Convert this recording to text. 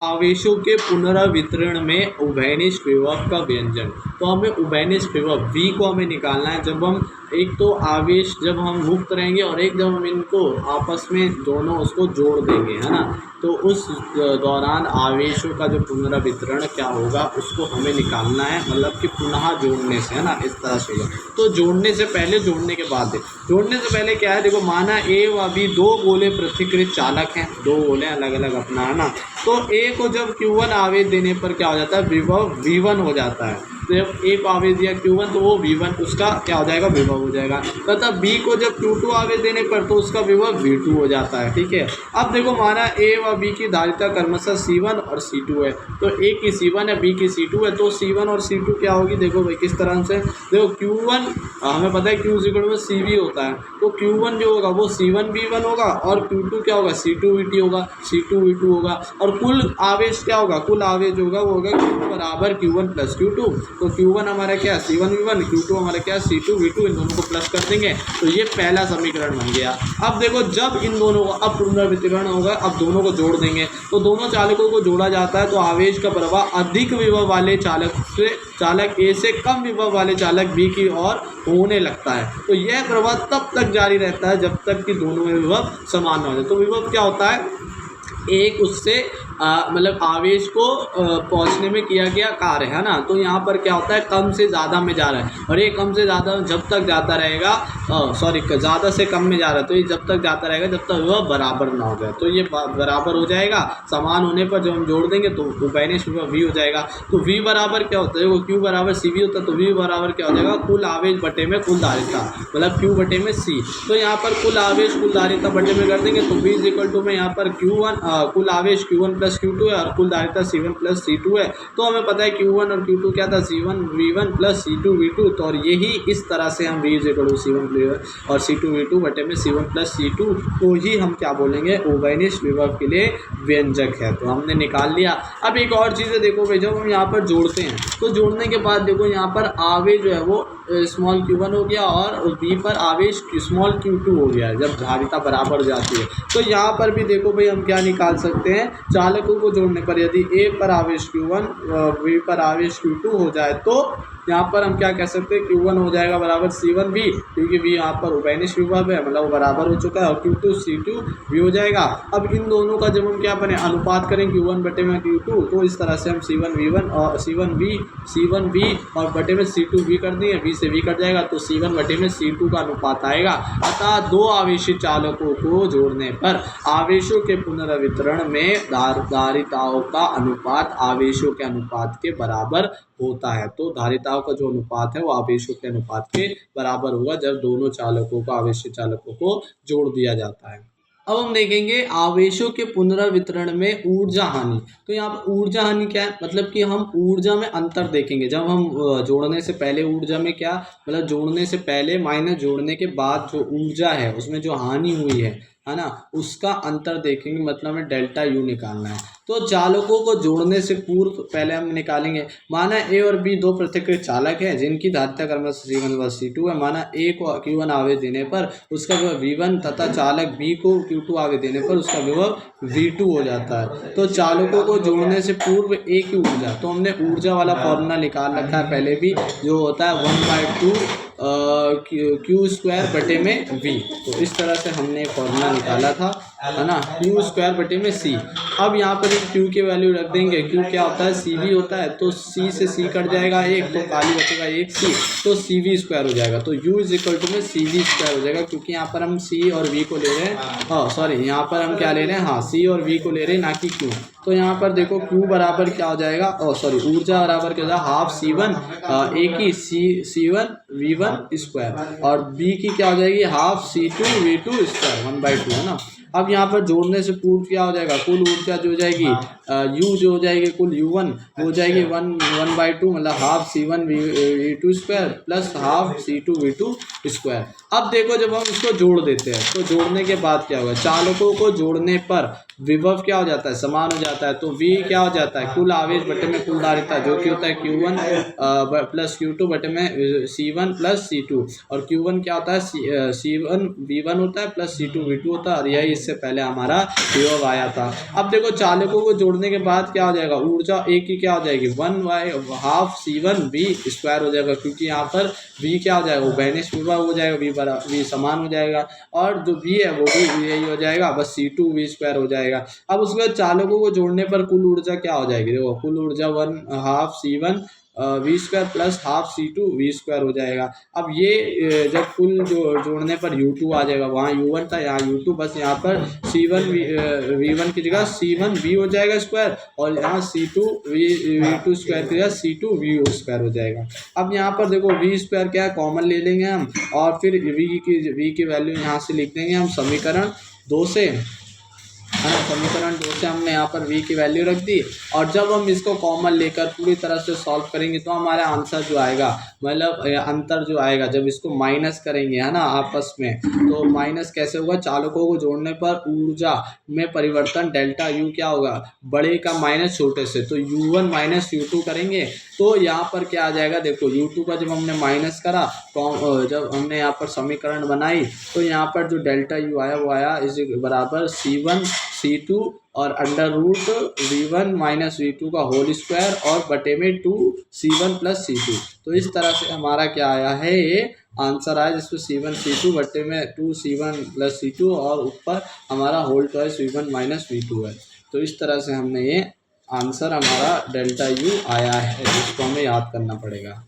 आवेशों के पुनरावितरण में उभयनिष्ठ विभव का व्यंजन। तो हमें उभयनिष्ठ विभव v को हमें निकालना है। जब हम एक तो आवेश जब हम मुक्त रहेंगे और एक जब हम इनको आपस में दोनों उसको जोड़ देंगे, है ना, तो उस दौरान आवेशों का जो पुनरावितरण क्या होगा उसको हमें निकालना है, मतलब कि पुनः जोड़ने से, है ना, इस तरह से होगा। तो जोड़ने से पहले, जोड़ने के बाद है। जोड़ने से पहले क्या है, देखो माना ए व बी दो गोले पृथक्कृत चालक हैं, दो गोले अलग अलग अपना, है ना। तो ए को जब Q1 आवेश देने पर क्या हो जाता है, विभव V1 हो जाता है। तो जब ए को आवेश दिया Q1 तो वो V1 उसका क्या हो जाएगा, विभव हो जाएगा। तथा B को जब Q2 आवेश देने पर तो उसका विभव V2 हो जाता है। ठीक है। अब देखो माना A व B की धारिता क्रमशः C1 और C2 है। तो A की C1 है, B की C2 है। तो C1 और C2 क्या होगी, देखो भाई किस तरह से, देखो Q1 हमें पता है Q में CV होता है, तो Q1 जो होगा वो C1 V1 होगा और Q2 क्या होगा, C2 VT होगा, C2 V2 होगा। और कुल आवेश क्या होगा, कुल आवेश होगा वो होगा Q बराबर Q1 प्लस Q2। तो Q1 हमारा क्या है, C1 V1, Q2 हमारा क्या है, C2 V2। इन दोनों को प्लस कर देंगे तो ये पहला समीकरण बन गया। अब देखो जब इन दोनों को अब पुनर्वितरण होगा, अब दोनों को जोड़ देंगे तो दोनों चालकों को जोड़ा जाता है तो आवेश का प्रवाह अधिक विभव वाले चालक ए से कम विभव वाले चालक बी की ओर होने लगता है। तो यह प्रवाह तब तक जारी रहता है जब तक कि दोनों में विभव समान हो जाए। तो विभव क्या होता है, एक उससे मतलब आवेश को पहुंचने में किया गया कार्य, है ना। तो यहाँ पर क्या होता है, कम से ज़्यादा में जा रहा है और ये कम से ज़्यादा जब तक जाता रहेगा, सॉरी ज़्यादा से कम में जा रहा है, तो ये जब तक जाता रहेगा जब तक वह बराबर ना हो जाए। तो ये बराबर हो जाएगा, समान होने पर जब हम जोड़ देंगे तो उभयनिष्ठ विभव V हो जाएगा। तो V बराबर क्या होता है, वो Q बराबर CV होता है। तो V बराबर क्या हो जाएगा, कुल आवेश बटे में कुल धारिता, मतलब Q बटे में C। तो यहाँ पर कुल आवेश कुल धारिता बटे में कर देंगे तो V इज इक्वल टू में यहाँ पर Q1 कुल आवेश Q1 प्लस Q2 है और कुल धारिता C1 प्लस C2 है। तो हमें पता है Q1 और Q2 क्या था, C1 V1 plus C2 V2। तो और यही इस तरह से हम V is equal to C1 V1 और C2 V2 बटे में C1 प्लस C2 को ही हम क्या बोलेंगे, उभयनिष्ठ विभव के लिए व्यंजक है। तो हमने निकाल लिया। अब एक और चीज़ है, देखो भाई जब हम यहाँ पर जोड़ते हैं तो जोड़ने के बाद देखो यहाँ पर आवेश जो है वो स्मॉल Q1 हो गया और B पर आवेश स्मॉल Q2 हो गया है जब धारिता बराबर हो जाती है। तो यहाँ पर भी देखो भाई हम क्या निकाल सकते हैं, चालकों को जोड़ने पर यदि A पर आवेश Q1 B पर आवेश Q2 हो जाए तो यहाँ पर हम क्या कह सकते हैं, Q1 हो जाएगा बराबर C1 B, क्योंकि V यहाँ पर उभयनिष्ठ विभव है, मतलब वो बराबर हो चुका है, और Q2 C2 V हो जाएगा। अब इन दोनों का जब हम क्या बने अनुपात करें Q1 बटे में Q2, तो इस तरह से हम C1 V1 और C1 V और बटे में C2 V कर दिए, V से V कट जाएगा तो C1 बटे में C2 का अनुपात आएगा। अतः दो आवेशित चालकों को जोड़ने पर आवेशों के पुनर्वितरण में धारिताओं का अनुपात आवेशों के अनुपात के बराबर होता है। तो धारिताओं का जो अनुपात है वो आवेशों के अनुपात के बराबर होगा जब दोनों चालकों को, आवेशित चालकों को जोड़ दिया जाता है। अब हम देखेंगे आवेशों के पुनर्वितरण में ऊर्जा हानि। तो यहाँ पर ऊर्जा हानि क्या है, मतलब कि हम ऊर्जा में अंतर देखेंगे। जब हम जोड़ने से पहले ऊर्जा में क्या, मतलब जोड़ने से पहले माइनस जोड़ने के बाद जो ऊर्जा है उसमें जो हानि हुई है ना, उसका अंतर देखेंगे, मतलब हमें डेल्टा U निकालना है। तो चालकों को जोड़ने से पूर्व पहले हम निकालेंगे, माना A और B दो पृथक्कृत चालक हैं जिनकी धारिता क्रमशः C1 व C2 है। माना A को Q1 आवेश देने पर उसका विभव V1 तथा चालक B को Q2 आवेश देने पर उसका विभव V2 हो जाता है। तो चालकों को जोड़ने से पूर्व A की ऊर्जा, तो हमने ऊर्जा वाला फॉर्मूला निकाल रखा है पहले भी, जो होता है 1/2 Q स्क्वायर बटे में V। तो इस तरह से हमने फॉर्मूला निकाला था, है ना, Q स्क्वायर बटे में C। अब यहाँ पर Q की वैल्यू रख देंगे। Q क्या होता है, CV होता है, तो C से C कट जाएगा एक, तो खाली बचेगा एक C, तो CV स्क्वायर हो जाएगा। तो U इज इक्वल टू में CV स्क्वायर हो जाएगा, क्योंकि यहाँ पर हम C और V को ले रहे हैं, सॉरी यहाँ पर हम क्या ले रहे हैं, हाँ C और V को ले रहे हैं, ना कि Q। तो यहाँ पर देखो Q बराबर क्या हो जाएगा, सॉरी ऊर्जा बराबर क्या हो जाएगा, हाफ C1 A की C1 V1 स्क्वायर और B की क्या हो जाएगी, हाफ C2 V2 स्क्वायर 1/2, है ना। अब यहाँ पर जोड़ने से पूर्व क्या हो जाएगा, कुल ऊर्जा जो हो जाएगी U जो हो जाएगी कुल U1 हो जाएगी 1/2, मतलब half C1 V2 square plus half C2 V2 square. अब देखो जब हम इसको जोड़ देते हैं तो जोड़ने के बाद क्या होगा, चालकों को जोड़ने पर विभव क्या हो जाता है, समान हो जाता है। तो V क्या हो जाता है, कुल आवेश बटे में कुल धारिता, जो कि होता है Q1 प्लस Q2 बटे में C1 प्लस C2। और Q1 क्या होता है, C1 V1 होता है प्लस C2 V2 होता है। और यही इससे पहले हमारा विभव आया था। अब देखो चालकों को जोड़ने के बाद क्या हो जाएगा, ऊर्जा एक की क्या हो जाएगी, 1/2 C1 V स्क्वायर हो जाएगा, क्योंकि यहाँ पर V क्या हो जाएगा, उभयनिष्ठ विभव हो जाएगा, V समान हो जाएगा। और जो V है वो भी यही हो जाएगा, बस C2 V स्क्वायर हो जाएगा। अब उसके बाद चालकों को जोड़ने पर कुल ऊर्जा क्या हो जाएगी, देखो कुल ऊर्जा 1/2 C1 V square plus half C2 V square हो जाएगा। अब ये जब कुल जोड़ने पर U2 आ जाएगा, वहाँ U1 था यहाँ U2, बस यहाँ पर C1 V1 की जगह C1 V हो जाएगा स्क्वायर, और यहाँ C2 V2 स्क्वायर की जगह C2 V स्क्वायर हो जाएगा। अब यहाँ पर देखो V स्क्वायर क्या है, कॉमन ले लेंगे हम, और फिर V की वैल्यू यहाँ से लिख देंगे हम समीकरण 2 से, है ना। समीकरण 2 से हमने यहाँ पर V की वैल्यू रख दी, और जब हम इसको कॉमन लेकर पूरी तरह से सॉल्व करेंगे तो हमारा आंसर जो आएगा, मतलब अंतर जो आएगा जब इसको माइनस करेंगे, है ना, आपस में, तो माइनस कैसे होगा, चालकों को जोड़ने पर ऊर्जा में परिवर्तन डेल्टा U क्या होगा, बड़े का माइनस छोटे से, तो U1 माइनस U2 करेंगे तो यहाँ पर क्या आ जाएगा, देखो U2 का जब हमने माइनस करा, जब हमने यहाँ पर समीकरण बनाई, तो यहाँ पर जो डेल्टा U आया वो आया इस बराबर C1 C2 और under root V1 minus V2 का होल स्क्वायर और बटे में 2 C1 प्लस C2। तो इस तरह से हमारा क्या आया है, ये आंसर आया, जिसमें C1 C2 बटे में 2 C1 प्लस C2 और ऊपर हमारा whole twice V1 minus V2 है। तो इस तरह से हमने ये आंसर हमारा डेल्टा U आया है, जिसको हमें याद करना पड़ेगा।